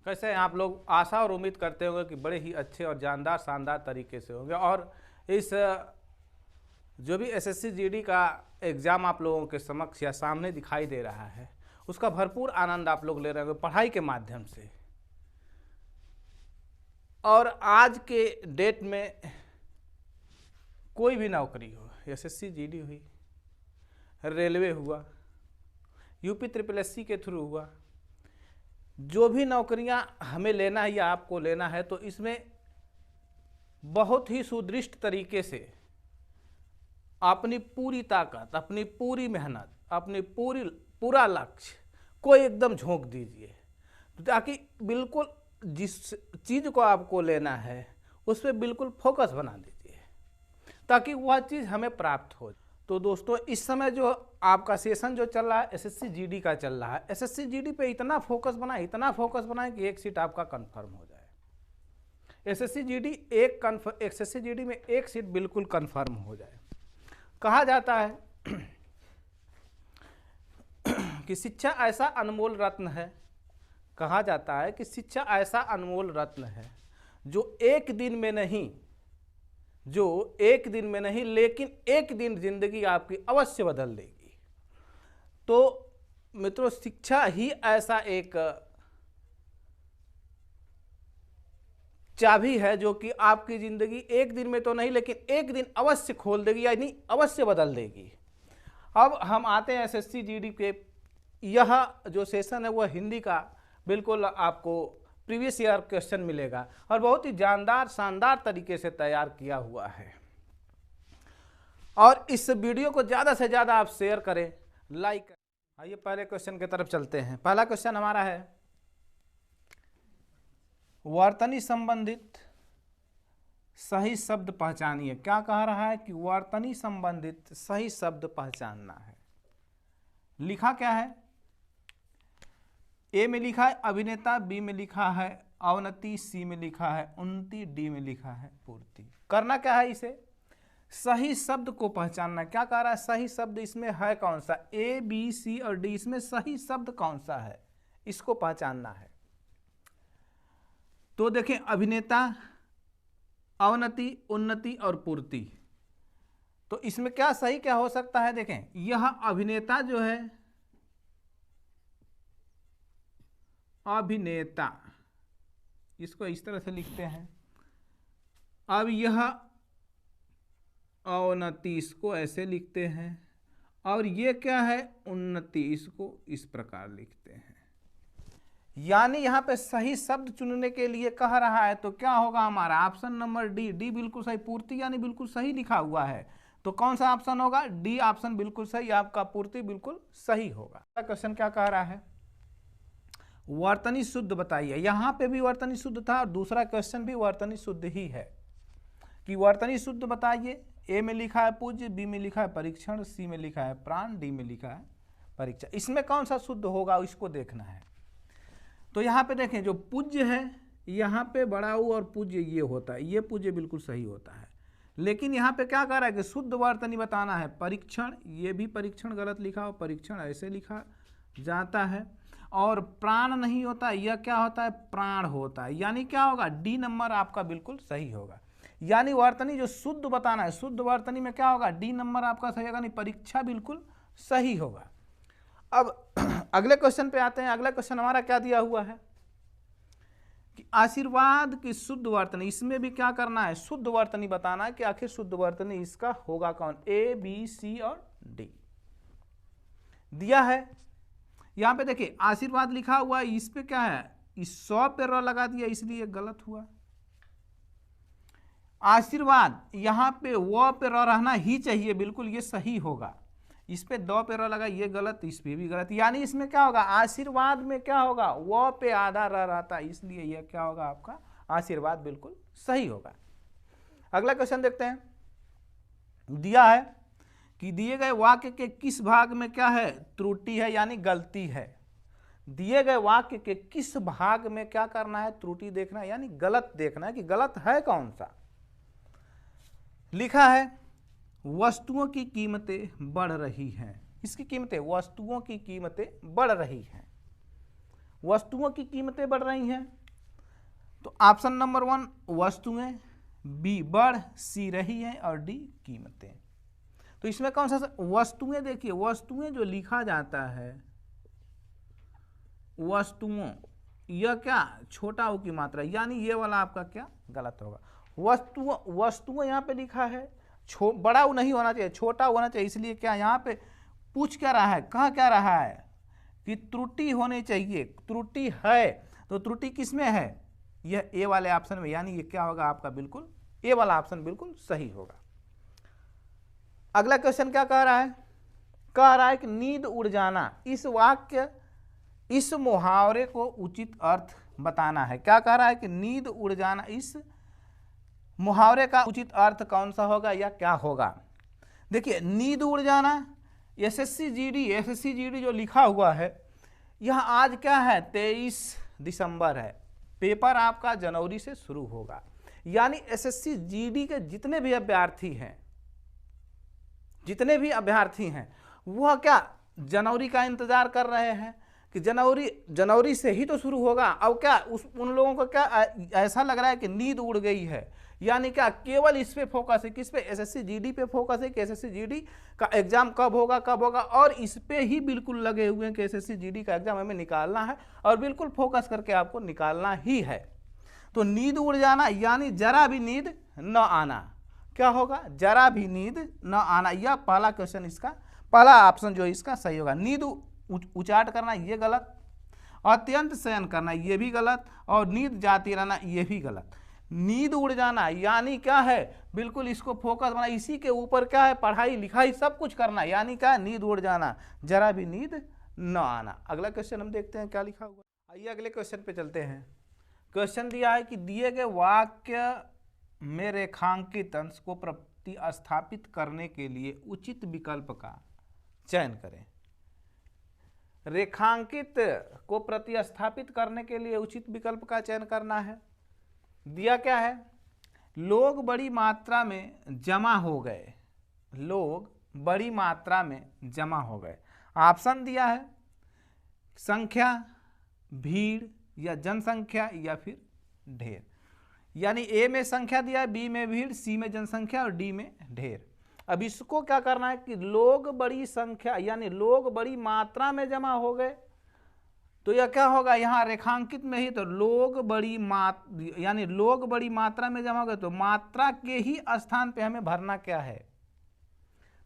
कैसे हैं आप लोग? आशा और उम्मीद करते होंगे कि बड़े ही अच्छे और जानदार शानदार तरीके से होंगे। और इस जो भी एसएससी जीडी का एग्ज़ाम आप लोगों के समक्ष या सामने दिखाई दे रहा है, उसका भरपूर आनंद आप लोग ले रहे होंगे पढ़ाई के माध्यम से। और आज के डेट में कोई भी नौकरी हो, एसएससी जीडी हुई, रेलवे हुआ, यूपी SSS के थ्रू हुआ, जो भी नौकरियां हमें लेना है या आपको लेना है, तो इसमें बहुत ही सुदृढ़ तरीके से अपनी पूरी ताकत, अपनी पूरी मेहनत, अपनी पूरा लक्ष्य को एकदम झोंक दीजिए, ताकि बिल्कुल जिस चीज़ को आपको लेना है उस पर बिल्कुल फोकस बना दीजिए, ताकि वह चीज़ हमें प्राप्त हो। तो दोस्तों, इस समय जो आपका सेशन जो चल रहा है एसएससी जीडी का चल रहा है, एसएससी जीडी पे इतना फोकस बनाए कि एक सीट आपका कंफर्म हो जाए। एसएससी जीडी में एक सीट बिल्कुल कंफर्म हो जाए। कहा जाता है कि शिक्षा ऐसा अनमोल रत्न है, कहा जाता है कि शिक्षा ऐसा अनमोल रत्न है जो एक दिन में नहीं लेकिन एक दिन जिंदगी आपकी अवश्य बदल देगी। तो मित्रों, शिक्षा ही ऐसा एक चाबी है जो कि आपकी जिंदगी एक दिन में तो नहीं लेकिन एक दिन अवश्य खोल देगी, यानी अवश्य बदल देगी। अब हम आते हैं एसएससी जीडी के, यह जो सेशन है वह हिंदी का बिल्कुल आपको प्रीवियस ईयर क्वेश्चन मिलेगा और बहुत ही जानदार शानदार तरीके से तैयार किया हुआ है। और इस वीडियो को ज़्यादा से ज़्यादा आप शेयर करें, लाइक करें। आइए पहले क्वेश्चन की तरफ चलते हैं। पहला क्वेश्चन हमारा है, वर्तनी संबंधित सही शब्द पहचानिए। क्या कह रहा है कि वर्तनी संबंधित सही शब्द पहचानना है। लिखा क्या है? ए में लिखा है अभिनेता, बी में लिखा है अवनति, सी में लिखा है उन्नति, डी में लिखा है पूर्ति। करना क्या है? इसे सही शब्द को पहचानना। क्या कह रहा है? सही शब्द इसमें है कौन सा? ए, बी, सी और डी, इसमें सही शब्द कौन सा है, इसको पहचानना है। तो देखें, अभिनेता, अवनति, उन्नति और पूर्ति, तो इसमें क्या सही क्या हो सकता है? देखें, यह अभिनेता जो है, अभिनेता, इसको इस तरह से लिखते हैं। अब यह अवनति, इसको ऐसे लिखते हैं। और ये क्या है? उन्नति, इसको इस प्रकार लिखते हैं। यानी यहाँ पे सही शब्द चुनने के लिए कह रहा है, तो क्या होगा हमारा? ऑप्शन नंबर डी, डी बिल्कुल सही। पूर्ति यानी बिल्कुल सही लिखा हुआ है, तो कौन सा ऑप्शन होगा? डी ऑप्शन बिल्कुल सही, आपका पूर्ति बिल्कुल सही होगा। क्वेश्चन क्या कह रहा है? वर्तनी शुद्ध बताइए। यहाँ पे भी वर्तनी शुद्ध था और दूसरा क्वेश्चन भी वर्तनी शुद्ध ही है कि वर्तनी शुद्ध बताइए। ए में लिखा है पूज्य, बी में लिखा है परीक्षण, सी में लिखा है प्राण, डी में लिखा है परीक्षा। इसमें कौन सा शुद्ध होगा इसको देखना है। तो यहाँ पे देखें, जो पूज्य है, यहाँ पे बड़ा ऊ और पूज्य ये होता है, ये पूज्य बिल्कुल सही होता है। लेकिन यहाँ पे क्या कह रहा है कि शुद्ध वर्तनी बताना है। परीक्षण, ये भी परीक्षण गलत लिखा हो, परीक्षण ऐसे लिखा जाता है। और प्राण नहीं होता, यह क्या होता है? प्राण होता है। यानी क्या होगा? डी नंबर आपका बिल्कुल सही होगा। यानी वर्तनी जो शुद्ध बताना है, शुद्ध वर्तनी में क्या होगा? डी नंबर आपका सही होगा, नहीं परीक्षा बिल्कुल सही होगा। अब अगले क्वेश्चन पे आते हैं। अगला क्वेश्चन हमारा क्या दिया हुआ है कि आशीर्वाद की शुद्ध वर्तनी। इसमें भी क्या करना है? शुद्ध वर्तनी बताना है कि आखिर शुद्ध वर्तनी इसका होगा कौन? ए, बी, सी और डी दिया है। यहां पे देखिए आशीर्वाद लिखा हुआ है, इस पे क्या है? इस 100 पे र लगा दिया, इसलिए गलत हुआ। आशीर्वाद यहां पे व पे र रहना ही चाहिए, बिल्कुल ये सही होगा। इस पे 2 पे र लगा, ये गलत, इस पे भी गलत। यानी इसमें क्या होगा? आशीर्वाद में क्या होगा? व पे आधा र रहता, इसलिए यह क्या होगा? आपका आशीर्वाद बिल्कुल सही होगा। अगला क्वेश्चन देखते हैं। दिया है कि दिए गए वाक्य के किस भाग में क्या है? त्रुटि है, यानी गलती है। दिए गए वाक्य के किस भाग में क्या करना है? त्रुटि देखना है, यानी गलत देखना है कि गलत है कौन सा। लिखा है वस्तुओं की कीमतें बढ़ रही हैं। इसकी कीमतें, वस्तुओं की कीमतें बढ़ रही हैं। वस्तुओं की कीमतें बढ़ रही हैं। तो ऑप्शन नंबर 1 वस्तुएं, बी बढ़, सी रही है और डी कीमतें। तो इसमें कौन सा वस्तुएं, देखिए वस्तुएं जो लिखा जाता है वस्तुओं, यह क्या छोटा ऊ की मात्रा, यानी ये वाला आपका क्या गलत होगा। वस्तुएं यहाँ पे लिखा है, बड़ा ऊ नहीं होना चाहिए, छोटा होना चाहिए। इसलिए क्या यहाँ पे पूछ क्या रहा है, कहा क्या रहा है कि त्रुटि होनी चाहिए, त्रुटि है। तो त्रुटि किसमें है, यह ए वाले ऑप्शन में, यानी ये क्या होगा आपका बिल्कुल ए वाला ऑप्शन बिल्कुल सही होगा। अगला क्वेश्चन क्या कह रहा है, कह रहा है कि नींद उड़ जाना, इस वाक्य इस मुहावरे को उचित अर्थ बताना है। क्या कह रहा है कि नींद उड़ जाना, इस मुहावरे का उचित अर्थ कौन सा होगा या क्या होगा। देखिए नींद उड़ जाना, एसएससी जीडी जो लिखा हुआ है, यह आज क्या है 23 दिसंबर है, पेपर आपका जनवरी से शुरू होगा। यानी एसएससी जीडी के जितने भी अभ्यर्थी हैं वह क्या जनवरी का इंतजार कर रहे हैं कि जनवरी से ही तो शुरू होगा। अब क्या उन लोगों को क्या ऐसा लग रहा है कि नींद उड़ गई है, यानी क्या केवल इस पे फोकस है, किस पे, एसएससी जीडी पे फोकस है कि एसएससी जीडी का एग्जाम कब होगा, और इस पे ही बिल्कुल लगे हुए हैं कि एसएससी जीडी का एग्जाम हमें निकालना है और बिल्कुल फोकस करके आपको निकालना ही है। तो नींद उड़ जाना यानी जरा भी नींद न आना, क्या होगा, जरा भी नींद न आना। यह पहला क्वेश्चन, इसका पहला ऑप्शन जो इसका सही होगा। नींद उचाट करना ये गलत, अत्यंत शयन करना ये भी गलत, और नींद जाती रहना ये भी गलत। नींद उड़ जाना यानी क्या है, बिल्कुल इसको फोकस बना, इसी के ऊपर क्या है, पढ़ाई लिखाई सब कुछ करना, यानी क्या नींद उड़ जाना, जरा भी नींद न आना। अगला क्वेश्चन हम देखते हैं क्या लिखा हुआ। आइए अगले क्वेश्चन पे चलते हैं। क्वेश्चन दिया है कि दिए गए वाक्य में रेखांकित अंश को प्रतिस्थापित करने के लिए उचित विकल्प का चयन करें। रेखांकित को प्रतिस्थापित करने के लिए उचित विकल्प का चयन करना है। दिया क्या है, लोग बड़ी मात्रा में जमा हो गए, लोग बड़ी मात्रा में जमा हो गए। ऑप्शन दिया है संख्या, भीड़ या जनसंख्या या फिर ढेर। यानी ए में संख्या दिया है, बी में भीड़, सी में जनसंख्या और डी में ढेर। अब इसको क्या करना है कि लोग बड़ी संख्या यानी लोग बड़ी मात्रा में जमा हो गए, तो यह क्या होगा, यहाँ रेखांकित में ही तो लोग बड़ी मात्रा में जमा हो गए, तो मात्रा के ही स्थान पे हमें भरना क्या है,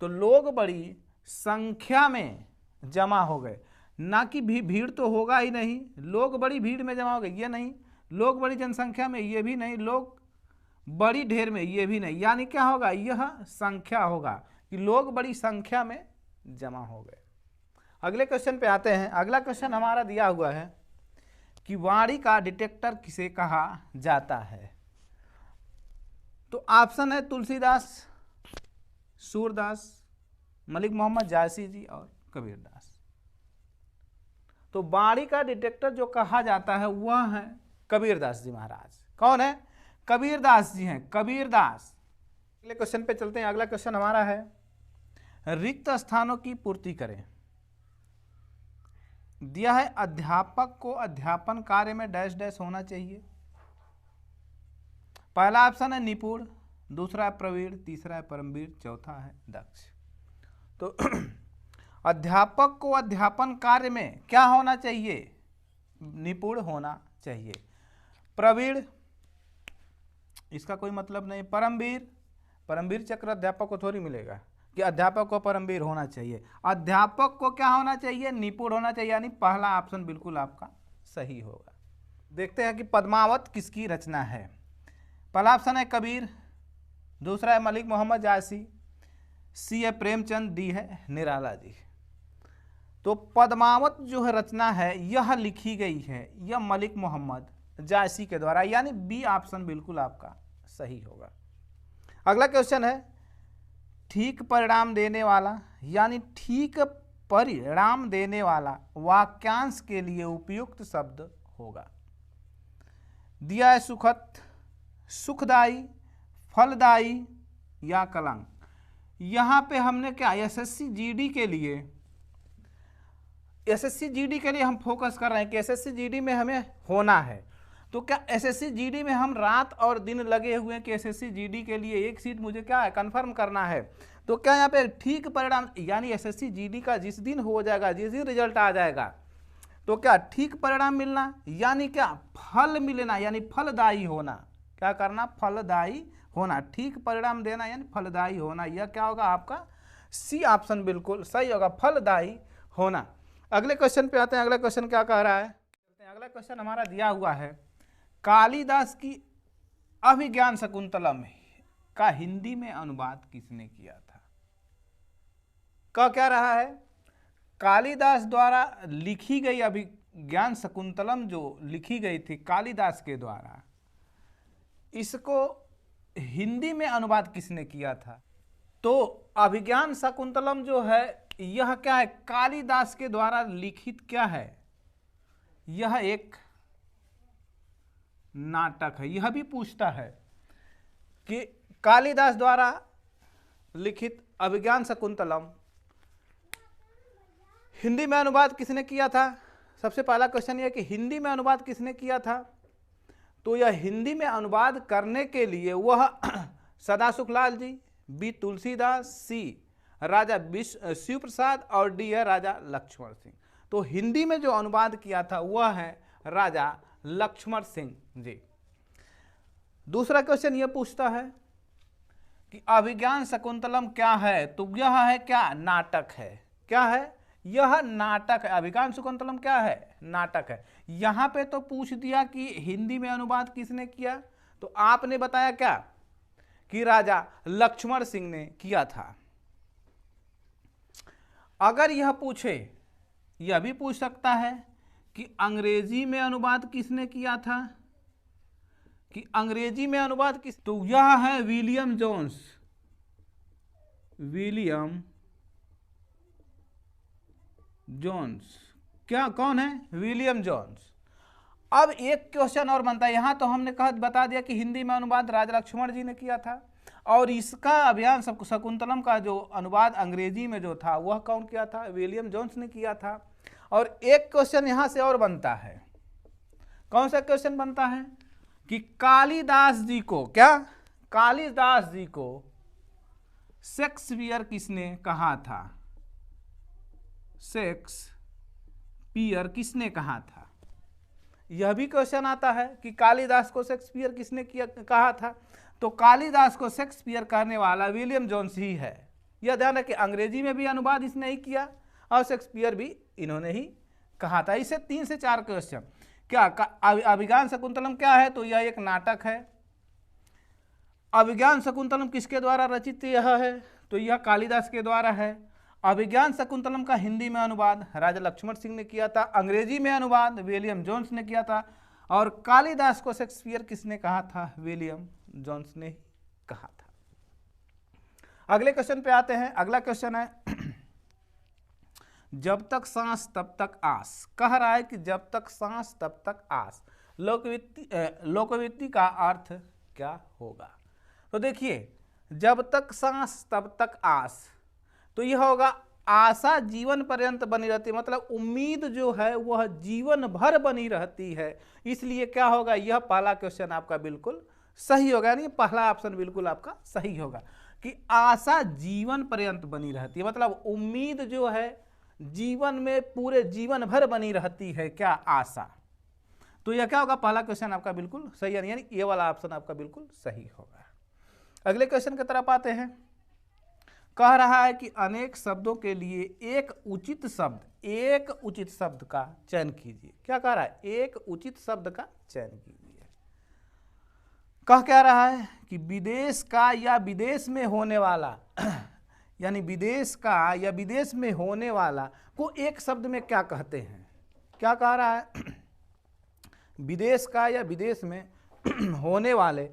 तो लोग बड़ी संख्या में जमा हो गए, ना कि भीड़ तो होगा ही नहीं, लोग बड़ी भीड़ में जमा हो गए ये नहीं, लोग बड़ी जनसंख्या में ये भी नहीं, लोग बड़ी ढेर में ये भी नहीं। यानी क्या होगा, यह संख्या होगा कि लोग बड़ी संख्या में जमा हो गए। अगले क्वेश्चन पे आते हैं। अगला क्वेश्चन हमारा दिया हुआ है कि वाणी का डिटेक्टर किसे कहा जाता है। तो ऑप्शन है तुलसीदास, सूरदास, मलिक मोहम्मद जायसी जी और कबीरदास। तो वाणी का डिटेक्टर जो कहा जाता है वह है कबीरदास जी महाराज। कौन है, कबीरदास जी हैं, कबीरदास। अगले क्वेश्चन पे चलते हैं। अगला क्वेश्चन हमारा है रिक्त स्थानों की पूर्ति करें। दिया है अध्यापक को अध्यापन कार्य में डैश डैश होना चाहिए। पहला ऑप्शन है निपुण, दूसरा है प्रवीण, तीसरा है परमवीर, चौथा है दक्ष। तो अध्यापक को अध्यापन कार्य में क्या होना चाहिए, निपुण होना चाहिए। प्रवीण, इसका कोई मतलब नहीं। परमवीर चक्र अध्यापक को थोड़ी मिलेगा कि अध्यापक को परमवीर होना चाहिए। अध्यापक को क्या होना चाहिए, निपुण होना चाहिए, यानी पहला ऑप्शन बिल्कुल आपका सही होगा। देखते हैं कि पद्मावत किसकी रचना है। पहला ऑप्शन है कबीर, दूसरा है मलिक मोहम्मद जायसी, सी है प्रेमचंद, डी है निराला जी। तो पद्मावत जो है रचना है यह लिखी गई है यह मलिक मोहम्मद जायसी के द्वारा, यानी बी ऑप्शन बिल्कुल आपका सही होगा। अगला क्वेश्चन है ठीक परिणाम देने वाला, यानी ठीक परिणाम देने वाला वाक्यांश के लिए उपयुक्त शब्द होगा। दिया है सुखद, सुखदाई, फलदाई या कलंक। यहाँ पे हमने क्या एसएससी जीडी के लिए एसएससी जीडी के लिए हम फोकस कर रहे हैं कि एसएससी जीडी में हमें होना है, तो क्या एसएससी जीडी में हम रात और दिन लगे हुए हैं कि एसएससी जीडी के लिए एक सीट मुझे क्या है कंफर्म करना है। तो क्या यहाँ पे ठीक परिणाम यानी एसएससी जीडी का जिस दिन हो जाएगा, जिस दिन रिजल्ट आ जाएगा, तो क्या ठीक परिणाम मिलना यानी क्या फल मिलना यानी फलदायी होना। क्या करना? फलदायी होना, ठीक परिणाम देना यानी फलदायी होना। यह क्या होगा आपका सी ऑप्शन बिल्कुल सही होगा, फलदायी होना। अगले क्वेश्चन पे आते हैं। अगला क्वेश्चन क्या कह रहा है? अगला क्वेश्चन हमारा दिया हुआ है, कालिदास की अभिज्ञान शकुंतलम का हिंदी में अनुवाद किसने किया था? क्या रहा है? कालिदास द्वारा लिखी गई अभिज्ञान शकुंतलम जो लिखी गई थी कालिदास के द्वारा, इसको हिंदी में अनुवाद किसने किया था? तो अभिज्ञान शकुंतलम जो है यह क्या है? कालिदास के द्वारा लिखित क्या है? यह एक नाटक है। यह भी पूछता है कि कालिदास द्वारा लिखित अभिज्ञान शकुंतलम हिंदी में अनुवाद किसने किया था? सबसे पहला क्वेश्चन यह कि हिंदी में अनुवाद किसने किया था? तो यह हिंदी में अनुवाद करने के लिए वह सदासुखलाल जी, बी तुलसीदास, सी राजा शिव प्रसाद और डी है राजा लक्ष्मण सिंह। तो हिंदी में जो अनुवाद किया था वह है राजा लक्ष्मण सिंह जी। दूसरा क्वेश्चन यह पूछता है कि अभिज्ञान शकुंतलम क्या है? तो यह है क्या? नाटक है। क्या है? यह नाटक है। अभिज्ञान शकुंतलम क्या है? नाटक है। यहां पे तो पूछ दिया कि हिंदी में अनुवाद किसने किया, तो आपने बताया क्या कि राजा लक्ष्मण सिंह ने किया था। अगर यह पूछे, यह भी पूछ सकता है कि अंग्रेजी में अनुवाद किसने किया था, कि अंग्रेजी में अनुवाद किस, तो यह है विलियम जोन्स। विलियम जोन्स क्या कौन है? William Jones. अब एक क्वेश्चन और बनता है। यहां तो हमने बता दिया कि हिंदी में अनुवाद राजा लक्ष्मण जी ने किया था, और इसका अभिज्ञान शकुंतलम का जो अनुवाद अंग्रेजी में जो था वह कौन किया था? विलियम जोन्स ने किया था। और एक क्वेश्चन यहां से और बनता है। कौन सा क्वेश्चन बनता है? कि कालिदास जी को क्या? कालिदास जी को शेक्सपियर किसने कहा था? शेक्सपियर किसने कहा था? यह भी क्वेश्चन आता है कि कालिदास को शेक्सपियर किसने कहा था। तो कालिदास को शेक्सपियर कहने वाला विलियम जोन्स ही है। यह ध्यान रखिए, अंग्रेजी में भी अनुवाद इसने ही किया और शेक्सपियर भी इन्होंने ही कहा था। इसे 3 से 4 क्वेश्चन। क्या अभिज्ञान शकुंतलम क्या है? तो यह एक नाटक है। अभिज्ञान शकुंतलम किसके द्वारा रचित यह है? तो यह कालिदास के द्वारा है। अभिज्ञान शकुंतलम का हिंदी में अनुवाद राजा लक्ष्मण सिंह ने किया था, अंग्रेजी में अनुवाद विलियम जोन्स ने किया था, और कालिदास को शेक्सपियर किसने कहा था? विलियम जोन्स ने ही कहा था। अगले क्वेश्चन पे आते हैं। अगला क्वेश्चन है जब तक सांस तब तक आस। कह रहा है कि जब तक सांस तब तक आस, लोकवित्ति का अर्थ क्या होगा? तो देखिए, जब तक सांस तब तक आस, तो यह होगा आशा जीवन पर्यंत बनी रहती है, मतलब उम्मीद जो है वह जीवन भर बनी रहती है। इसलिए क्या होगा? यह पहला क्वेश्चन आपका बिल्कुल सही होगा, यानी पहला ऑप्शन बिल्कुल आपका सही होगा कि आशा जीवन पर्यंत बनी रहती है, मतलब उम्मीद जो है जीवन में पूरे जीवन भर बनी रहती है। क्या? आशा। तो यह क्या होगा? पहला क्वेश्चन आपका बिल्कुल सही है, यानी ये वाला ऑप्शन आपका बिल्कुल सही होगा। अगले क्वेश्चन की तरफ आते हैं। कह रहा है कि अनेक शब्दों के लिए एक उचित शब्द का चयन कीजिए। क्या कह रहा है? एक उचित शब्द का चयन कीजिए। कह रहा है कि विदेश का या विदेश में होने वाला यानी विदेश का या विदेश में होने वाला को एक शब्द में क्या कहते हैं? क्या कह रहा है? विदेश का या विदेश में होने वाले,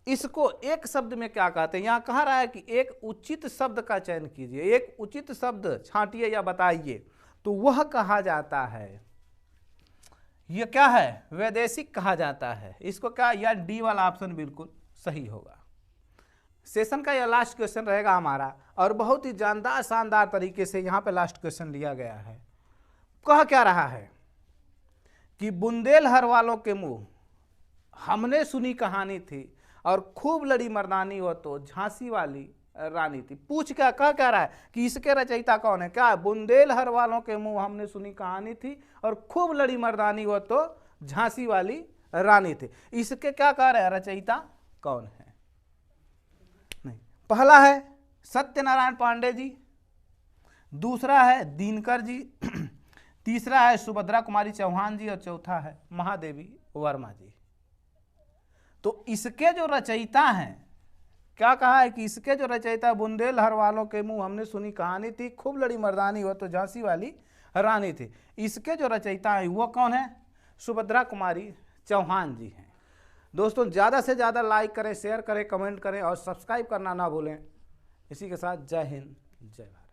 इसको एक शब्द में क्या कहते हैं? यहां कह रहा है कि एक उचित शब्द का चयन कीजिए, एक उचित शब्द छांटिए या बताइए। तो वह कहा जाता है, यह क्या है? वैदेशिक कहा जाता है। इसको क्या? या डी वाला ऑप्शन बिल्कुल सही होगा। सेशन का यह लास्ट क्वेश्चन रहेगा हमारा, और बहुत ही जानदार शानदार तरीके से यहाँ पे लास्ट क्वेश्चन लिया गया है। कह क्या रहा है कि बुंदेलहर वालों के मुंह हमने सुनी कहानी थी और खूब लड़ी मर्दानी हो तो झांसी वाली रानी थी। पूछ क्या कह क्या रहा है कि इसके रचयिता कौन है? क्या? बुंदेलहर वालों के मुंह हमने सुनी कहानी थी और खूब लड़ी मर्दानी हो तो झांसी वाली रानी थी। इसके क्या कह रहे हैं? रचयिता कौन है? नहीं, पहला है सत्यनारायण पांडे जी, दूसरा है दिनकर जी, तीसरा है सुभद्रा कुमारी चौहान जी और चौथा है महादेवी वर्मा जी। तो इसके जो रचयिता हैं, क्या कहा है कि इसके जो रचयिता बुंदेलहर वालों के मुंह हमने सुनी कहानी थी, खूब लड़ी मर्दानी हो तो झांसी वाली रानी थी, इसके जो रचयिता हैं वो कौन है? सुभद्रा कुमारी चौहान जी हैं। दोस्तों ज़्यादा से ज़्यादा लाइक करें, शेयर करें, कमेंट करें और सब्सक्राइब करना ना भूलें। इसी के साथ जय हिंद, जय भारत।